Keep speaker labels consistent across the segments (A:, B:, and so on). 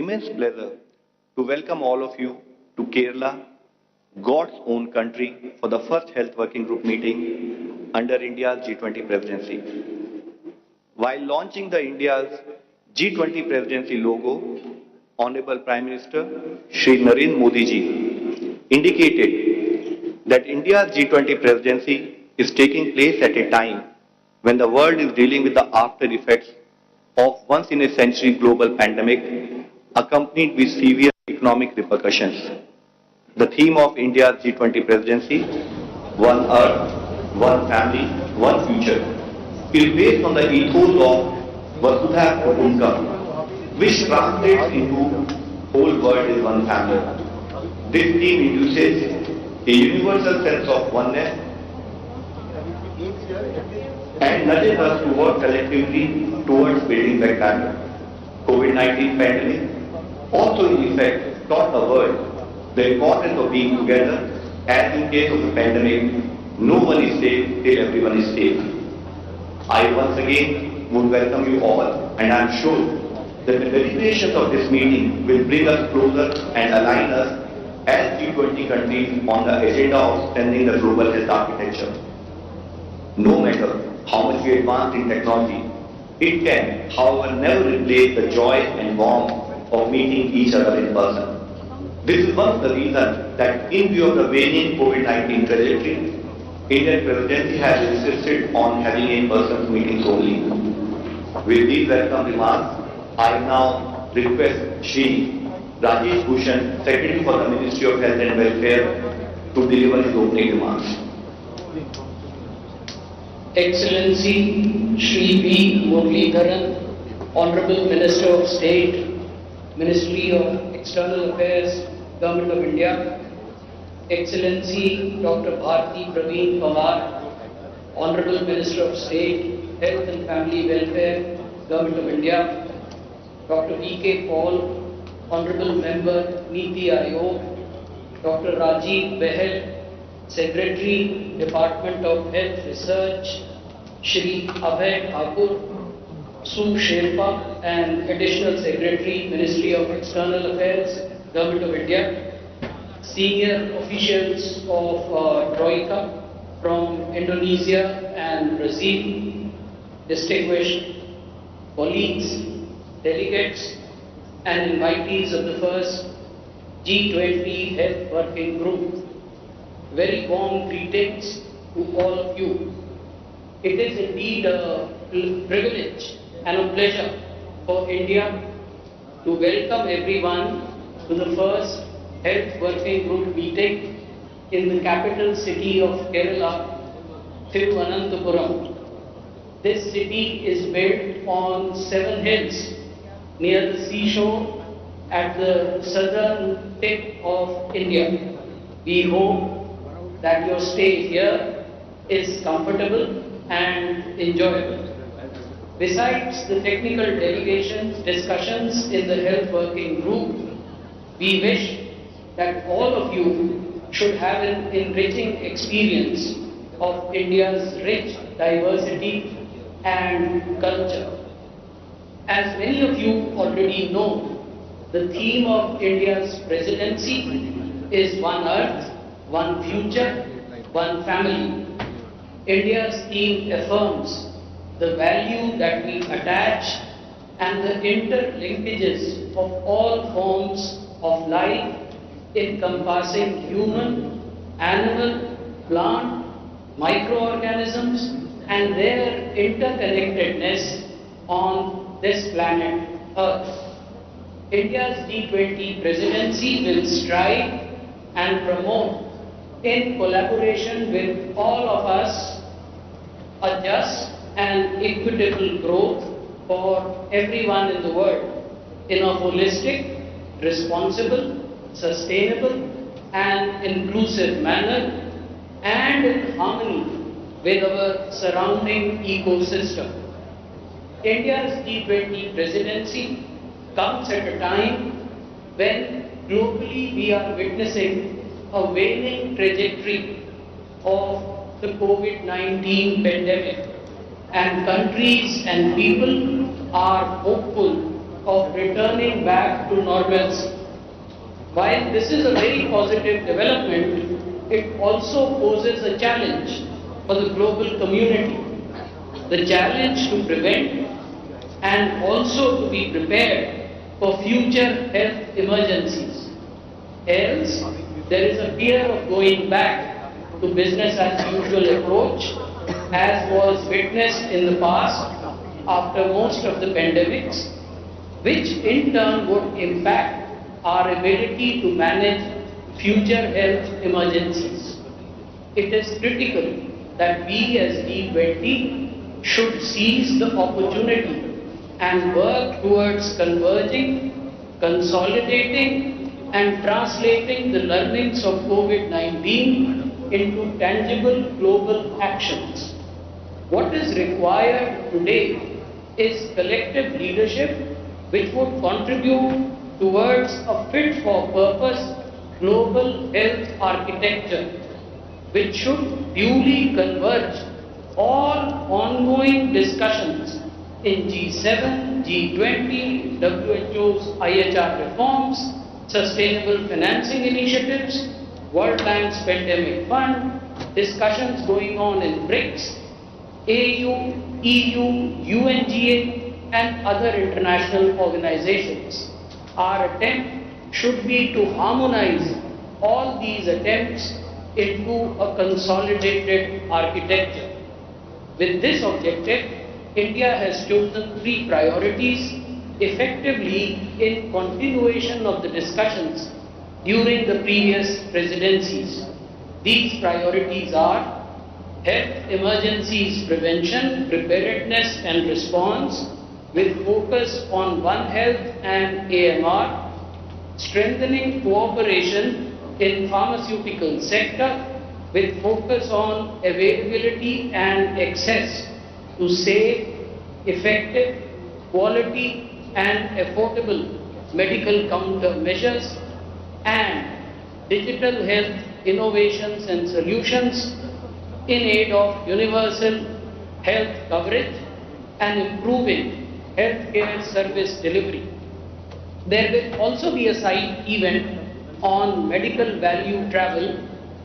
A: Immense pleasure to welcome all of you to Kerala, God's own country, for the first Health Working Group meeting under India's G20 presidency. While launching the India's G20 presidency logo, Honorable Prime Minister Shri Narendra Modi ji indicated that India's G20 presidency is taking place at a time when the world is dealing with the after effects of once in a century global pandemic accompanied with severe economic repercussions. The theme of India's G20 presidency, One Earth, One Family, One Future, is based on the ethos of Vasudha Kutumbakam, which translates into whole world is one family. This theme induces a universal sense of oneness and nudges us to work collectively towards building back family. COVID-19 pandemic also in effect taught the world the importance of being together, as in case of the pandemic, no one is safe till everyone is safe. I once again would welcome you all, and I am sure that the deliberations of this meeting will bring us closer and align us as G20 countries on the agenda of strengthening the global health architecture. No matter how much we advance in technology, it can, however, never replace the joy and warmth of meeting each other in person. This is one of the reasons that in view of the waning COVID-19 trajectory, Indian presidency has insisted on having in-person meetings only. With these welcome remarks, I now request Shri Rajesh Bhushan, Secretary for the Ministry of Health and Welfare, to deliver his opening remarks.
B: Excellency Shri V. Muralidharan, Honorable Minister of State, Ministry of External Affairs, Government of India, Excellency Dr. Bharti Praveen Pawar, Honorable Minister of State, Health and Family Welfare, Government of India, Dr. V.K. Paul, Honorable Member, Niti Aayog, Dr. Rajiv Behel, Secretary, Department of Health Research, Shri Abhay Thakur, Su Sherpa, and Additional Secretary, Ministry of External Affairs, Government of India, senior officials of Troika from Indonesia and Brazil, distinguished colleagues, delegates, and invitees of the first G20 Health Working Group. Very warm greetings to all of you. It is indeed a privilege and a pleasure for India to welcome everyone to the first Health Working Group meeting in the capital city of Kerala, Thiruvananthapuram. This city is built on 7 hills near the seashore at the southern tip of India. We hope that your stay here is comfortable and enjoyable. Besides the technical delegations, discussions in the Health Working Group, we wish that all of you should have an enriching experience of India's rich diversity and culture. As many of you already know, the theme of India's presidency is One Earth, One Future, One Family. India's theme affirms the value that we attach and the interlinkages of all forms of life encompassing human, animal, plant, microorganisms and their interconnectedness on this planet Earth. India's G20 presidency will strive and promote, in collaboration with all of us, a just and equitable growth for everyone in the world in a holistic, responsible, sustainable and inclusive manner and in harmony with our surrounding ecosystem. India's G20 presidency comes at a time when globally we are witnessing a waning trajectory of the COVID-19 pandemic, and countries and people are hopeful of returning back to normalcy. While this is a very positive development, it also poses a challenge for the global community. The challenge to prevent and also to be prepared for future health emergencies. Else, there is a fear of going back to business as usual approach, as was witnessed in the past after most of the pandemics, which in turn would impact our ability to manage future health emergencies. It is critical that we as G20 should seize the opportunity and work towards converging, consolidating and translating the learnings of COVID-19 into tangible global actions. What is required today is collective leadership which would contribute towards a fit-for-purpose global health architecture which should duly converge all ongoing discussions in G7, G20, WHO's IHR reforms, sustainable financing initiatives, World Bank's pandemic fund, discussions going on in BRICS, AU, EU, UNGA and other international organizations. Our attempt should be to harmonize all these attempts into a consolidated architecture. With this objective, India has chosen 3 priorities effectively in continuation of the discussions during the previous presidencies. These priorities are health emergencies prevention, preparedness and response with focus on One Health and AMR, strengthening cooperation in pharmaceutical sector with focus on availability and access to safe, effective, quality and affordable medical countermeasures and digital health innovations and solutions in aid of universal health coverage and improving healthcare service delivery. There will also be a side event on medical value travel,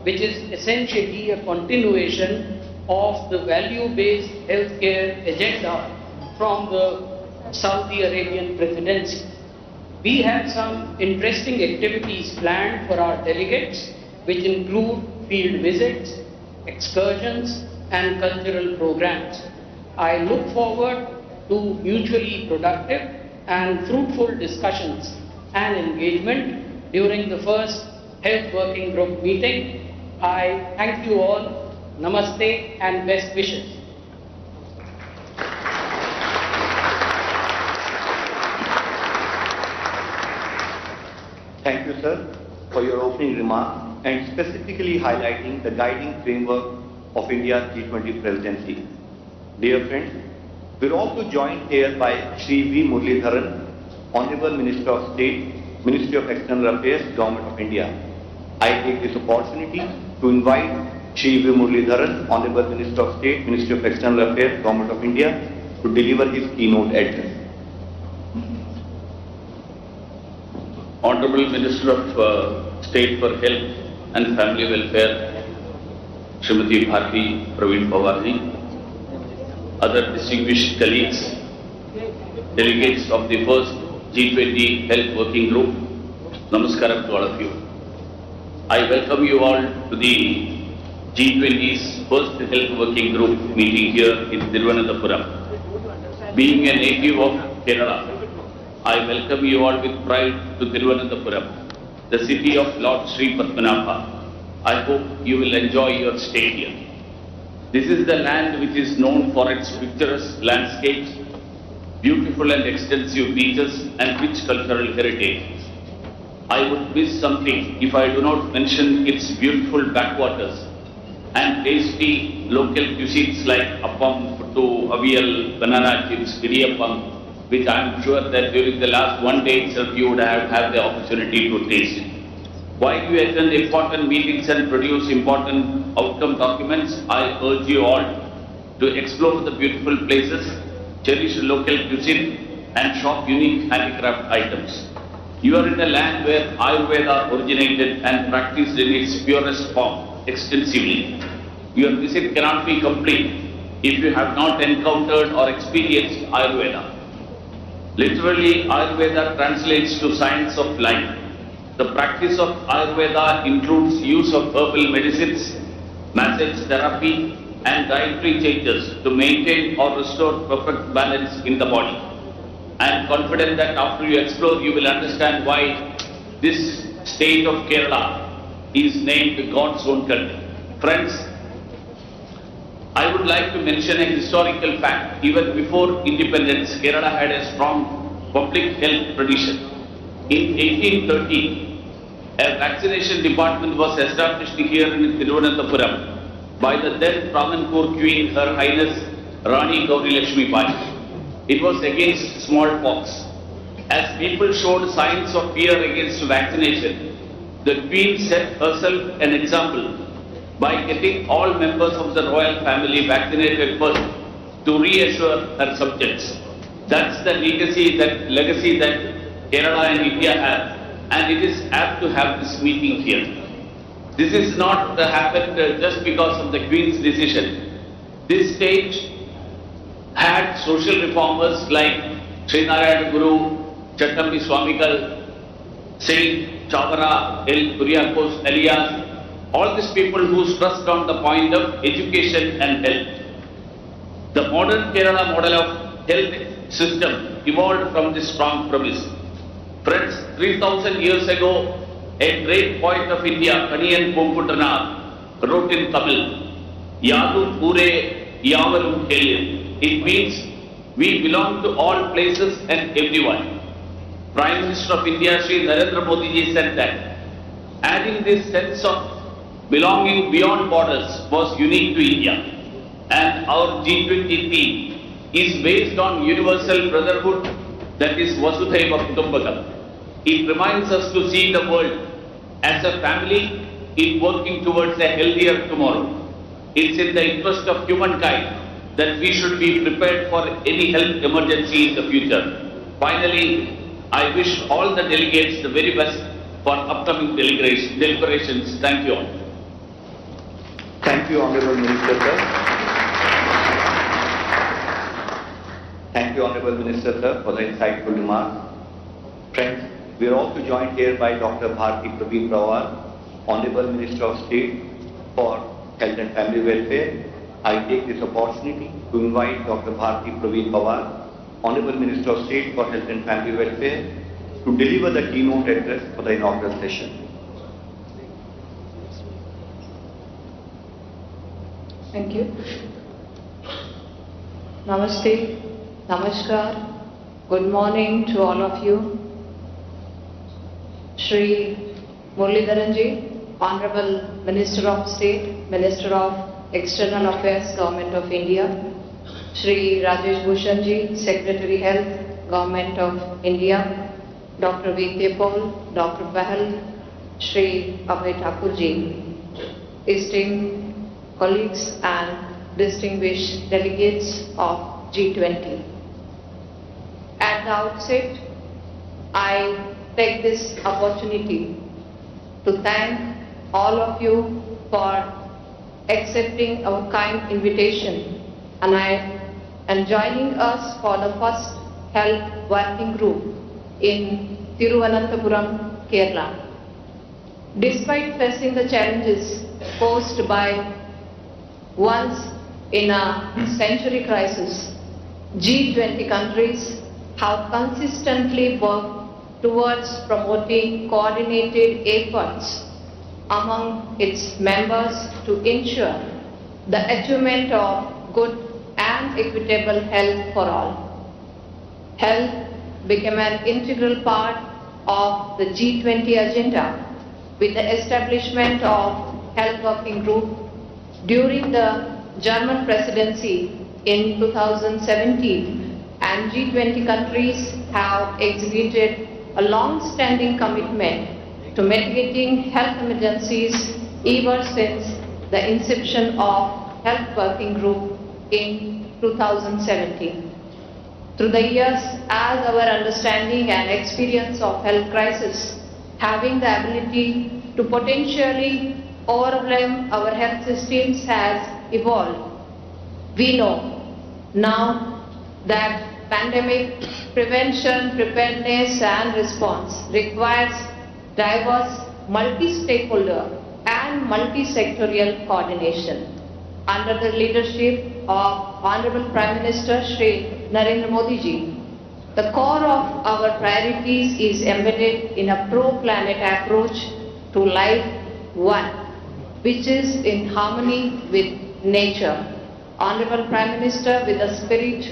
B: which is essentially a continuation of the value-based healthcare agenda from the Saudi Arabian presidency. We have some interesting activities planned for our delegates, which include field visits, excursions and cultural programs. I look forward to mutually productive and fruitful discussions and engagement during the first Health Working Group meeting. I thank you all. Namaste and best wishes.
A: Thank you, sir, for your opening remarks and specifically highlighting the guiding framework of India's G20 presidency. Dear friends, we are also joined here by Shri V. Muralidharan, Honorable Minister of State, Ministry of External Affairs, Government of India. I take this opportunity to invite Shri V. Muralidharan, Honorable Minister of State, Ministry of External Affairs, Government of India, to deliver his keynote address.
C: Honorable Minister of State for Health and Family Welfare, Srimati Bharti Praveen Pawarji, other distinguished colleagues, delegates of the first G20 Health Working Group, Namaskaram to all of you. I welcome you all to the G20's first Health Working Group meeting here in Thiruvananthapuram. Being a native of Kerala, I welcome you all with pride to Thiruvananthapuram, the city of Lord Sri Padmanabha. I hope you will enjoy your stay here. This is the land which is known for its picturesque landscapes, beautiful and extensive beaches and rich cultural heritage. I would miss something if I do not mention its beautiful backwaters and tasty local cuisines like appam, puttu, avial, banana chips, idiyappam, which I am sure that during the last one day itself you would have had the opportunity to taste. While you attend important meetings and produce important outcome documents, I urge you all to explore the beautiful places, cherish local cuisine, and shop unique handicraft items. You are in a land where Ayurveda originated and practiced in its purest form extensively. Your visit cannot be complete if you have not encountered or experienced Ayurveda. Literally, Ayurveda translates to science of life. The practice of Ayurveda includes use of herbal medicines, massage therapy, and dietary changes to maintain or restore perfect balance in the body. I am confident that after you explore, you will understand why this state of Kerala is named God's own country. Friends, I would like to mention a historical fact. Even before independence, Kerala had a strong public health tradition. In 1813, a vaccination department was established here in Thiruvananthapuram by the then Travancore Queen, Her Highness Rani Gauri Lakshmi Bai. It was against smallpox. As people showed signs of fear against vaccination, the Queen set herself an example by getting all members of the royal family vaccinated first to reassure her subjects. That's the legacy that Kerala and India have, and it is apt to have this meeting here. This is not happened just because of the Queen's decision. This state had social reformers like Srinarayana Guru, Chattambi Swamigal, Saint Chavara, El Kuriakos, Elias, all these people who stressed on the point of education and health. The modern Kerala model of health system evolved from this strong premise. Friends, 3000 years ago, a great poet of India, Kaniyan Pomputtanaar, wrote in Tamil, Yadu Pure Yavalum Keliyam. It means we belong to all places and everyone. Prime Minister of India, Shri Narendra Modi ji said that. Adding this sense of belonging beyond borders was unique to India. And our G20 theme is based on universal brotherhood, that is Vasudhaiva Kutumbakam. It reminds us to see the world as a family in working towards a healthier tomorrow. It's in the interest of humankind that we should be prepared for any health emergency in the future. Finally, I wish all the delegates the very best for upcoming deliberations. Thank you all.
A: Thank you, Honorable Minister, sir. Thank you, Honorable Minister, sir, for the insightful remarks. Friends, we are also joined here by Dr. Bharti Praveen Pawar, Honorable Minister of State for Health and Family Welfare. I take this opportunity to invite Dr. Bharti Praveen Pawar, Honorable Minister of State for Health and Family Welfare, to deliver the keynote address for the inaugural session.
D: Thank you. Namaste, Namaskar, good morning to all of you. Shri Muralidharanji, Honorable Minister of State, Minister of External Affairs, Government of India, Shri Rajesh Bhushanji, Secretary Health, Government of India, Dr. V.K. Paul, Dr. Bahal, Shri Abhay Thakurji, esteemed colleagues and distinguished delegates of G20. At the outset, I take this opportunity to thank all of you for accepting our kind invitation and joining us for the first health working group in Thiruvananthapuram, Kerala. Despite facing the challenges posed by once in a century crisis, G20 countries have consistently worked towards promoting coordinated efforts among its members to ensure the achievement of good and equitable health for all. Health became an integral part of the G20 agenda with the establishment of Health Working Group during the German presidency in 2017, and G20 countries have exhibited a long-standing commitment to mitigating health emergencies ever since the inception of Health Working Group in 2017. Through the years, as our understanding and experience of health crisis having the ability to potentially overwhelm our health systems has evolved, we know now that pandemic prevention, preparedness and response requires diverse multi-stakeholder and multi-sectorial coordination. Under the leadership of Honorable Prime Minister Shri Narendra Modi ji, the core of our priorities is embedded in a pro-planet approach to life one, which is in harmony with nature. Honorable Prime Minister, with the spirit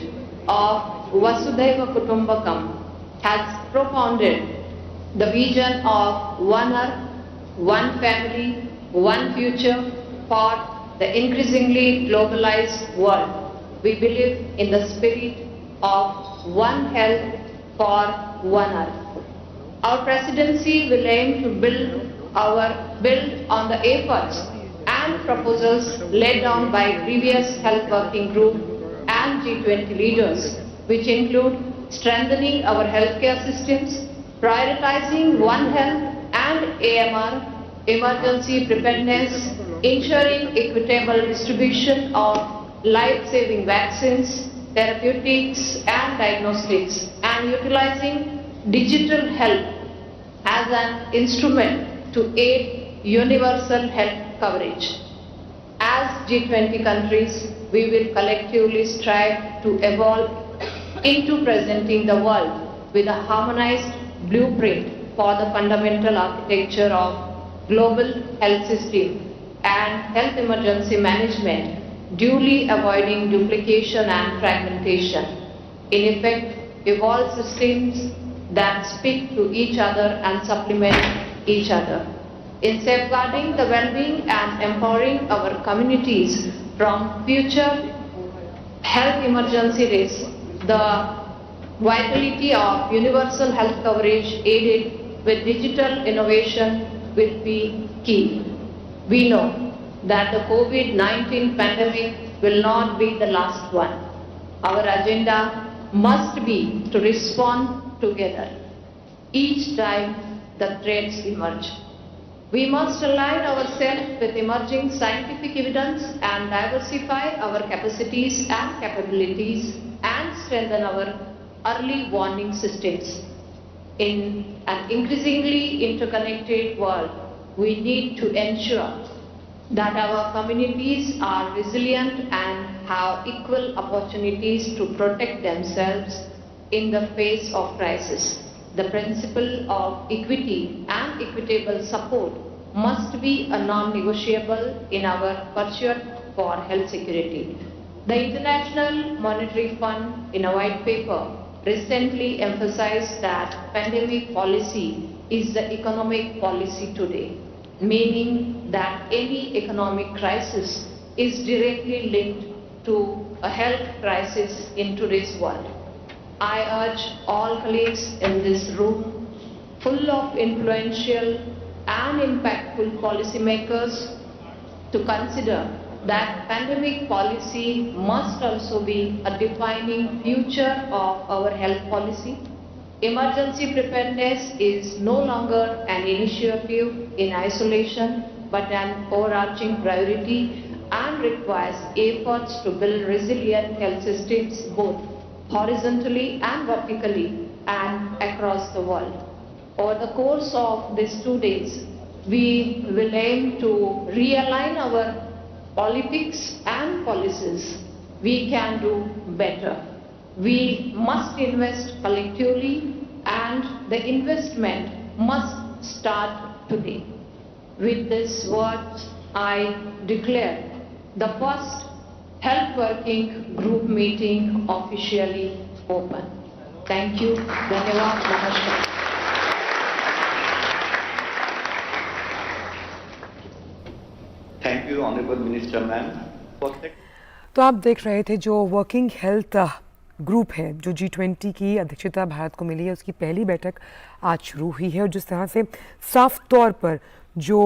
D: of Vasudhaiva Kutumbakam, has propounded the vision of one earth, one family, one future for the increasingly globalized world. We believe in the spirit of one health for one earth. Our presidency will aim to build on the efforts and proposals laid down by previous health working group and G20 leaders, which include strengthening our healthcare systems, prioritizing One Health and AMR, emergency preparedness, ensuring equitable distribution of life-saving vaccines, therapeutics and diagnostics, and utilizing digital health as an instrument to aid universal health coverage. As G20 countries, we will collectively strive to evolve into presenting the world with a harmonized blueprint for the fundamental architecture of global health system and health emergency management, duly avoiding duplication and fragmentation. In effect, evolve systems that speak to each other and supplement each other. In safeguarding the well-being and empowering our communities from future health emergency risks, the vitality of universal health coverage aided with digital innovation will be key. We know that the COVID-19 pandemic will not be the last one. Our agenda must be to respond together each time the threats emerge. We must align ourselves with emerging scientific evidence and diversify our capacities and capabilities and strengthen our early warning systems. In an increasingly interconnected world, we need to ensure that our communities are resilient and have equal opportunities to protect themselves in the face of crisis. The principle of equity and equitable support must be a non-negotiable in our pursuit for health security. The International Monetary Fund, in a white paper, recently emphasized that pandemic policy is the economic policy today, meaning that any economic crisis is directly linked to a health crisis in today's world. I urge all colleagues in this room, full of influential and impactful policymakers, to consider that pandemic policy must also be a defining feature of our health policy. Emergency preparedness is no longer an initiative in isolation, but an overarching priority and requires efforts to build resilient health systems both horizontally and vertically and across the world. Over the course of these 2 days, we will aim to realign our politics and policies. We can do better. We must invest collectively, and the investment must start today. With these words, I declare the first health working group meeting officially open. Thank you. Dhanyavad. Namaskar.
A: Thank you, Honorable Minister Ma'am.
E: तो आप देख रहे थे जो working health group है जो G20 की अध्यक्षता भारत को मिली है, उसकी पहली बैठक आज शुरू हुई है और जिस तरह से साफ तौर पर जो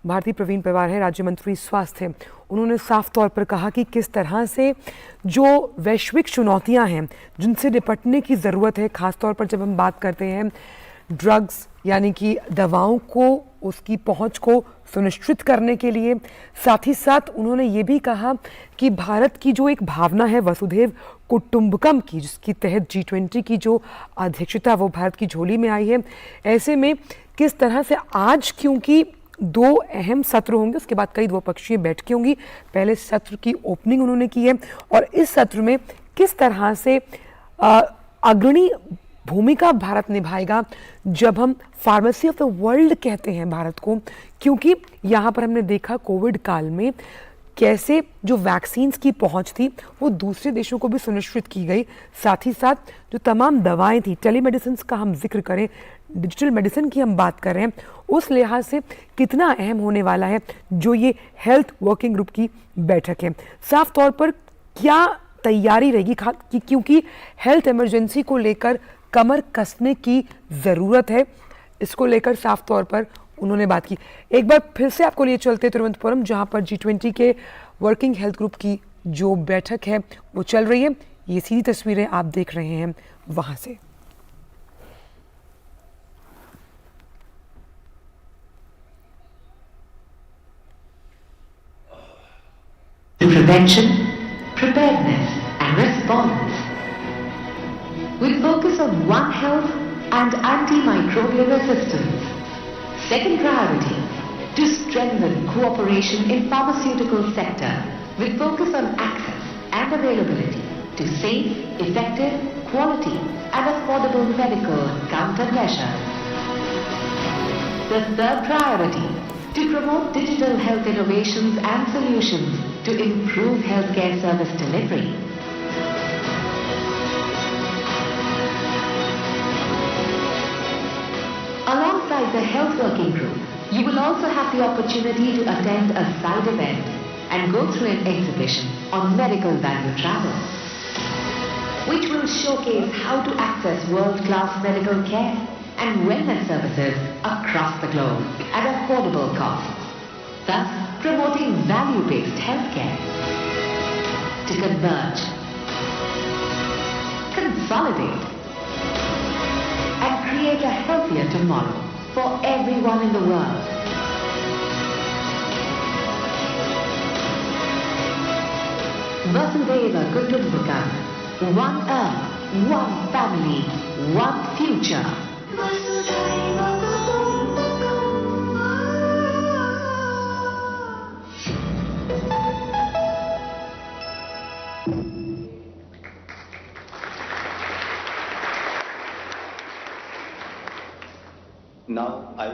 E: भारती प्रवीण पवार है, राज्य मंत्री स्वास्थ्य। उन्होंने साफ तौर पर कहा कि किस तरह से जो वैश्विक चुनौतियां हैं जिनसे निपटने की ज़रूरत है, खासतौर पर जब हम बात करते हैं ड्रग्स यानी कि दवाओं को, उसकी पहुंच को सुनिश्चित करने के लिए। साथ ही साथ उन्होंने ये भी कहा कि भारत की जो एक भावना है वसुधैव कुटुंबकम की, जिसके तहत G20 की जो अध्यक्षता वो भारत की झोली में आई है, ऐसे में किस तरह से आज, क्योंकि 2 अहम सत्र होंगे, उसके बाद कई द्विपक्षीय बैठकें होंगी, पहले सत्र की ओपनिंग उन्होंने की है और इस सत्र में किस तरह से अग्रणी भूमिका भारत निभाएगा जब हम फार्मेसी ऑफ द वर्ल्ड कहते हैं भारत को, क्योंकि यहाँ पर हमने देखा कोविड काल में कैसे जो वैक्सीन्स की पहुंच थी वो दूसरे देशों को भी सुनिश्चित की गई। साथ ही साथ जो तमाम दवाएं थी, टेलीमेडिसिन का हम जिक्र करें, डिजिटल मेडिसिन की हम बात कर रहे हैं, उस लिहाज से कितना अहम होने वाला है जो ये हेल्थ वर्किंग ग्रुप की बैठक है। साफ तौर पर क्या तैयारी रहेगी, क्योंकि हेल्थ इमरजेंसी को लेकर कमर कसने की ज़रूरत है, इसको लेकर साफ तौर पर उन्होंने बात की। एक बार फिर से आपको लिए चलते तिरुवनंतपुरम, जहां पर G20 के वर्किंग हेल्थ ग्रुप की जो बैठक है वो चल रही है। ये सीधी तस्वीरें आप देख रहे हैं वहां से।
F: Prevention, preparedness and response. With focus on One Health and antimicrobial resistance. Second priority, to strengthen cooperation in pharmaceutical sector with focus on access and availability to safe, effective, quality and affordable medical countermeasures. The third priority, to promote digital health innovations and solutions to improve healthcare service delivery. Alongside the health working group, you will also have the opportunity to attend a side event and go through an exhibition on medical value travel, which will showcase how to access world-class medical care and wellness services across the globe at affordable costs, thus promoting value-based healthcare. To converge, consolidate, and create a healthier tomorrow for everyone in the world. Vasudhaiva Kutumbakam, one earth, one family, one future. Vasudhaiva Kutumbakam.